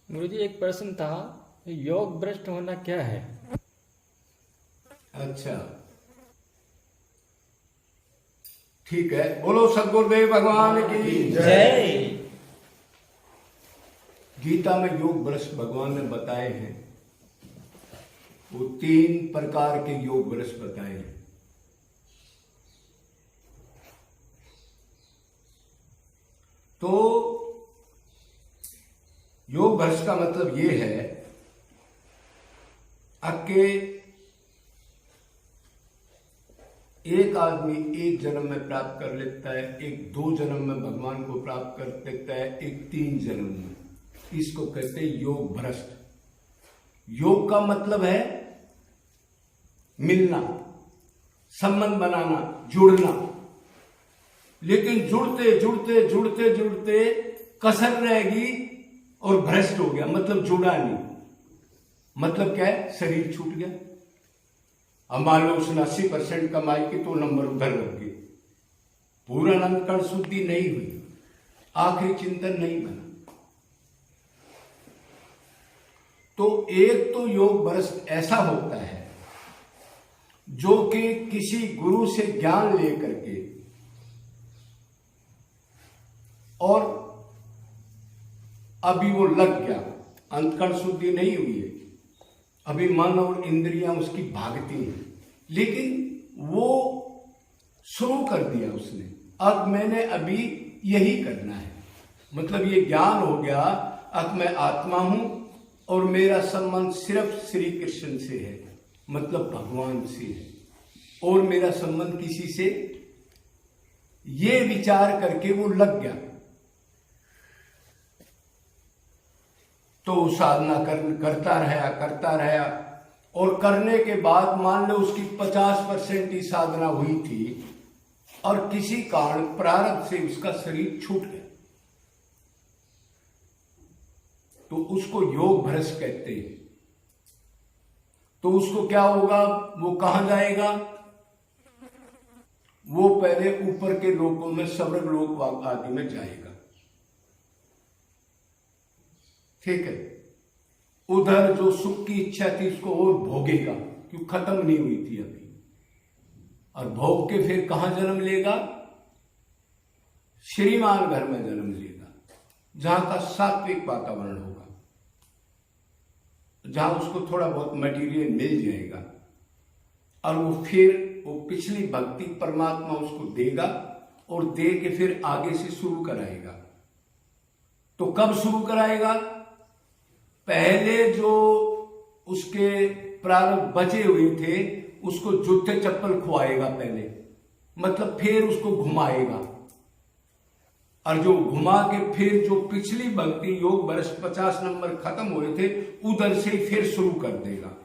गुरुजी एक प्रश्न था, योग भ्रष्ट होना क्या है? अच्छा, ठीक है। बोलो सदगुरुदेव भगवान की जय। गीता में योग भ्रष्ट भगवान ने बताए हैं, वो 3 प्रकार के योग भ्रष्ट बताए हैं। तो योग भ्रष्ट का मतलब ये है कि एक आदमी एक जन्म में प्राप्त कर लेता है, एक 2 जन्म में भगवान को प्राप्त कर लेता है, एक 3 जन्म में। इसको कहते हैं योग भ्रष्ट। योग का मतलब है मिलना, संबंध बनाना, जुड़ना। लेकिन जुड़ते जुड़ते जुड़ते जुड़ते कसर रहेगी और भ्रष्ट हो गया, मतलब जुड़ा नहीं। मतलब क्या है? शरीर छूट गया। अब मान लो उसने 80% कमाई की तो नंबर उधर लग गए, पूर्ण अंतकरण शुद्धि नहीं हुई, आखिरी चिंतन नहीं बना। तो एक तो योग भ्रष्ट ऐसा होता है जो कि किसी गुरु से ज्ञान लेकर के और अभी वो लग गया, अंतकरण शुद्धि नहीं हुई है, अभी मन और इंद्रियां उसकी भागती हैं, लेकिन वो शुरू कर दिया उसने, अब मैंने अभी यही करना है। मतलब ये ज्ञान हो गया, अब मैं आत्मा हूं और मेरा संबंध सिर्फ श्री कृष्ण से है, मतलब भगवान से है, और मेरा संबंध किसी से, ये विचार करके वो लग गया। तो साधना करता रहा और करने के बाद मान लो उसकी 50% ही साधना हुई थी और किसी कारण प्रारब्ध से उसका शरीर छूट गया, तो उसको योग भ्रष्ट कहते हैं। तो उसको क्या होगा? वो कहां जाएगा? वो पहले ऊपर के लोकों में, स्वर्ग लोक आदि में जाएगा। ठीक है, उधर जो सुख की इच्छा थी उसको और भोगेगा, क्यों खत्म नहीं हुई थी अभी, और भोग के फिर कहां जन्म लेगा? श्रीमान घर में जन्म लेगा, जहां का सात्विक वातावरण होगा, जहां उसको थोड़ा बहुत मटेरियल मिल जाएगा, और वो फिर वो पिछली भक्ति परमात्मा उसको देगा और दे के फिर आगे से शुरू कराएगा। तो कब शुरू कराएगा? पहले जो उसके प्रारब्ध बचे हुए थे उसको जूते चप्पल खुआएगा पहले, मतलब फिर उसको घुमाएगा, और जो घुमा के फिर जो पिछली भक्ति योग भ्रष्ट 50 नंबर खत्म हुए थे उधर से फिर शुरू कर देगा।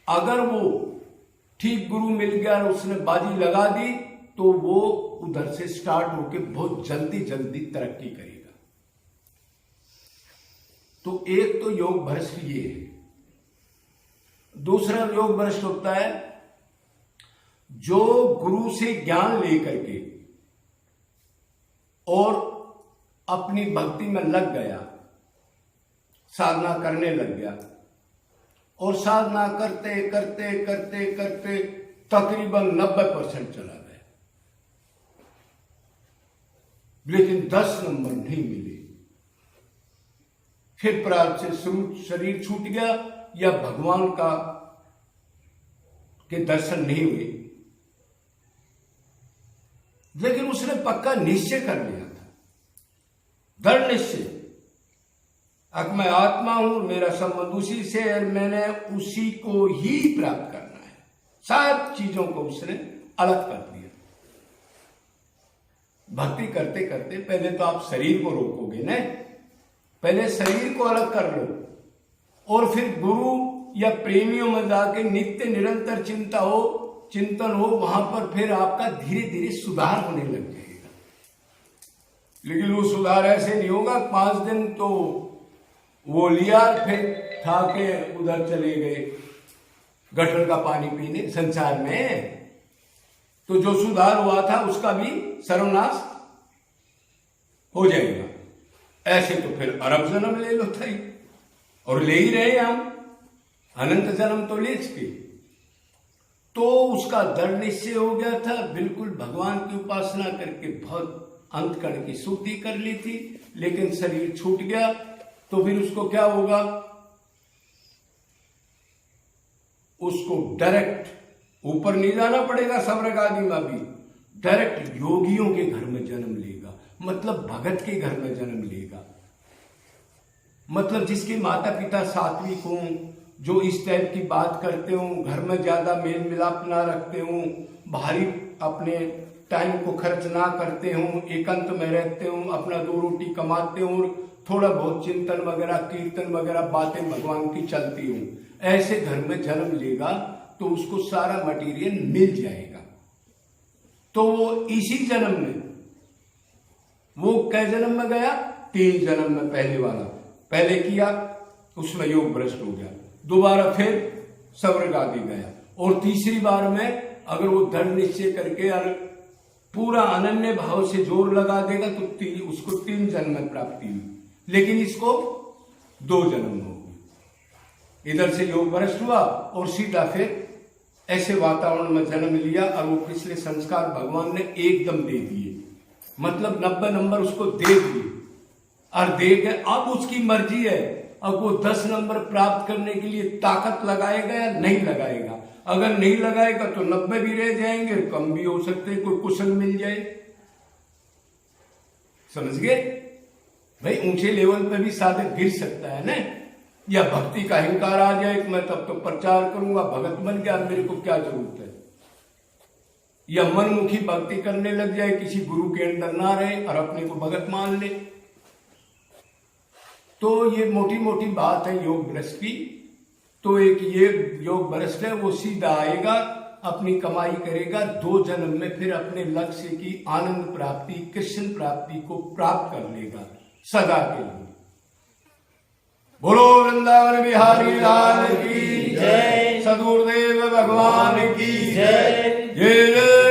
अगर वो ठीक गुरु मिल गया और उसने बाजी लगा दी तो वो उधर से स्टार्ट होके बहुत जल्दी जल्दी तरक्की करेगा। तो एक तो योग भ्रष्ट ये है। दूसरा योग भ्रष्ट होता है जो गुरु से ज्ञान लेकर के और अपनी भक्ति में लग गया, साधना करने लग गया, और साधना करते करते करते करते तकरीबन 90% चला गया, लेकिन 10 नंबर नहीं मिले। फिर प्रारब्ध से शरीर छूट गया या भगवान का के दर्शन नहीं हुए, लेकिन उसने पक्का निश्चय कर लिया था, दृढ़ निश्चय, अब मैं आत्मा हूं, मेरा संबंध उसी से है, मैंने उसी को ही प्राप्त करना है। सब चीजों को उसने अलग कर दिया। भक्ति करते करते पहले तो आप शरीर को रोकोगे ना, पहले शरीर को अलग कर लो, और फिर गुरु या प्रेमियों में जाके नित्य निरंतर चिंतन हो, वहां पर फिर आपका धीरे धीरे सुधार होने लग जाएगा। लेकिन वो सुधार ऐसे नहीं होगा 5 दिन तो वो लिया फिर खा के उधर चले गए गटर का पानी पीने संसार में, तो जो सुधार हुआ था उसका भी सर्वनाश हो जाएगा। ऐसे तो फिर अरब जन्म ले लो था ही, और ले ही रहे हम, अनंत जन्म तो ले चुके। तो उसका दृढ़ निश्चय हो गया था, बिल्कुल भगवान की उपासना करके बहुत अंतकण की शुद्धि कर ली थी, लेकिन शरीर छूट गया। तो फिर उसको क्या होगा, उसको डायरेक्ट ऊपर नहीं जाना पड़ेगा स्वर्ग आदि में भी, डायरेक्ट योगियों के घर में जन्म लेगा, मतलब भगत के घर में जन्म लेगा। मतलब जिसके माता पिता सात्विक हों, जो इस टाइप की बात करते हों, घर में ज्यादा मेल मिलाप ना रखते हों, भारी अपने टाइम को खर्च ना करते हों, एकांत में रहते हों, अपना 2 रोटी कमाते हों, थोड़ा बहुत चिंतन वगैरह कीर्तन वगैरह बातें भगवान की चलती हों, ऐसे घर में जन्म लेगा तो उसको सारा मटेरियल मिल जाएगा। तो वो इसी जन्म में, वो कै जन्म में गया, 3 जन्म में, पहले वाला पहले किया, उसमें योग भ्रष्ट हो गया, दोबारा फिर स्वर्ग आदि गया, और तीसरी बार में अगर वो दृढ़ निश्चय करके और पूरा अनन्य भाव से जोर लगा देगा तो उसको 3 जन्म में प्राप्ति हुई, लेकिन इसको 2 जन्म हो गई। इधर से योग भ्रष्ट हुआ और सीधा फिर ऐसे वातावरण में जन्म लिया, और वो पिछले संस्कार भगवान ने एकदम दे दिए, मतलब 90 नंबर उसको दे दिए, और दे के अब उसकी मर्जी है, अब वो 10 नंबर प्राप्त करने के लिए ताकत लगाएगा या नहीं लगाएगा। अगर नहीं लगाएगा तो 90 भी रह जाएंगे, कम भी हो सकते हैं, कोई कुशल मिल जाए। समझ गए भाई, ऊंचे लेवल पे भी साधक गिर सकता है ना, या भक्ति का अहंकार आ जाए कि मैं तब तो प्रचार करूंगा, भगत बन गया, मेरे को क्या जरूरत है, या मनमुखी भक्ति करने लग जाए, किसी गुरु के अंदर ना रहे और अपने को भगत मान ले। तो ये मोटी मोटी बात है योग भ्रष्ट की। तो एक ये योग भ्रष्ट है, वो सीधा आएगा, अपनी कमाई करेगा, 2 जन्म में फिर अपने लक्ष्य की आनंद प्राप्ति, कृष्ण प्राप्ति को प्राप्त कर लेगा सदा के लिए। बोलो वृंदावन बिहारी लाल की जय, सदगुरुदेव भगवान की जय जय।